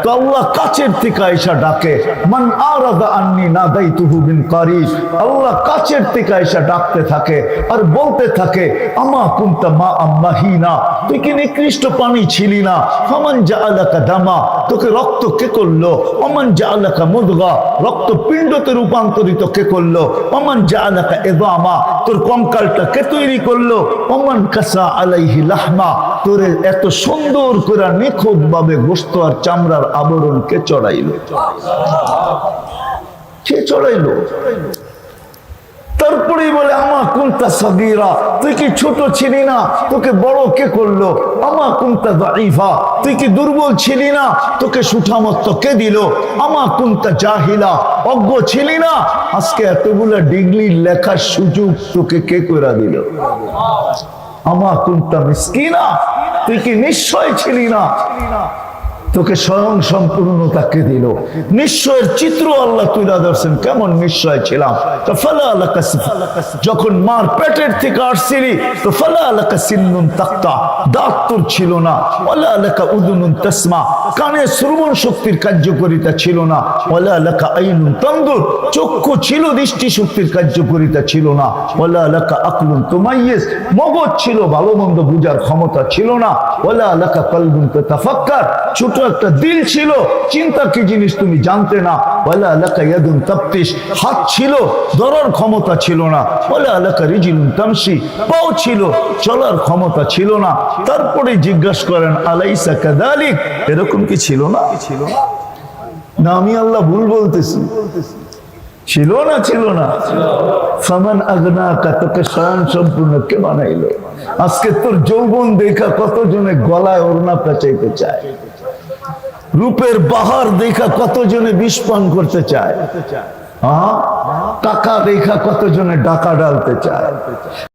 তো আল্লাহ কাছের থেকে আয়েশা ডাকে, মান আরাদা আন্নি নাদাইতুহু বিন কারিব। আল্লাহ কাছের থেকে আয়েশা ডাকতে থাকে আর বলতে থাকে, আমা কুনতা মা আম্মাহিনা, তুই কি নিকৃষ্ট পানি ছিলি না? ফামান জাআলাকা দামা, তোকে রক্ত কে করলো? ওমান জাআলাকা মুদগা, রক্ত পিণ্ডতে রূপান্তরিত কে করলো? ওমান জাআলাকা ইযামা, তোর কঙ্কালটা কে তৈরি করলো? ওমান কাসা আলাইহি লাহমা, তোর এত সুন্দর করে নিখুঁত ভাবে গোশত আর চামড়ার আবরণ কে চড়াইলো? কে চড়াইলো? তারপরেই বলে, আমা কুনতা সাগীরা, তুই কি ছোট ছিলি না? তোকে বড় কে করলো? আমা কুনতা দাঈফা, তুই কি দুর্বল ছিলি না? তোকে সুঠামত্ব কে দিল? আমা কুনতা জাহিলা, অজ্ঞ ছিলি না? আজকে এতগুলা ডিগ্রি লেখার সুযোগ তোকে কে করে দিল? আমা কুনতা মিসকিনা, তুই কি নিশ্চয় ছিলি না? তোকে স্বয়ং সম্পূর্ণতাকে দিল। নিশ্চয়ের চিত্র আল্লাহ তুলে ধরছেন, কেমন নিশ্চয় ছিলাম। তো ফালা আলাকা, যখন মার পেটের থেকে আসছিলি তো ফালা আলাকা সিন্নুন তাক্তা, দাঁত তোর ছিল না। ওয়ালা আলাকা উদুনুন তাসমা, কানে শ্রবণ শক্তির কার্যকারিতা ছিল না। ওয়ালা আলাকা আইনুন তানদুর, চক্ষু ছিল, দৃষ্টি শক্তির কার্যকারিতা ছিল না। ওয়ালা আলাকা আকলুন তুমাইয়িজ, মগজ ছিল, ভালো মন্দ বুঝার ক্ষমতা ছিল না। ওয়ালা আলাকা কলবুন তাতাফাক্কার, ছোট একটা দিল ছিল, চিন্তা কি জিনিস তুমি জানতে না। ওয়ালা আলাকা ইয়াদুন তাবতিশ, হাত ছিল, ধরার ক্ষমতা ছিল না। ওয়ালা আলাকা রিজলুন তামশি, পাও ছিল, চলার ক্ষমতা ছিল না। তারপরে জিজ্ঞাসা করেন, আলাইসা কাযালিক, এরকম কি ছিল না? না আমি আল্লাহ ভুল বলতেছি? ছিল না, ছিল না। ফামান আগনাকা, তোকে স্বয়ং সম্পূর্ণ কে বানাইলো? আজকে তোর যৌবন দেখা কতজনে গলায় ওড়না পেঁচাইতে চায়, রূপের বাহার দেখা কতজনে বিষ পান করতে চায়, টাকা দেখা কতজনে ডাকা ডালতে চায়।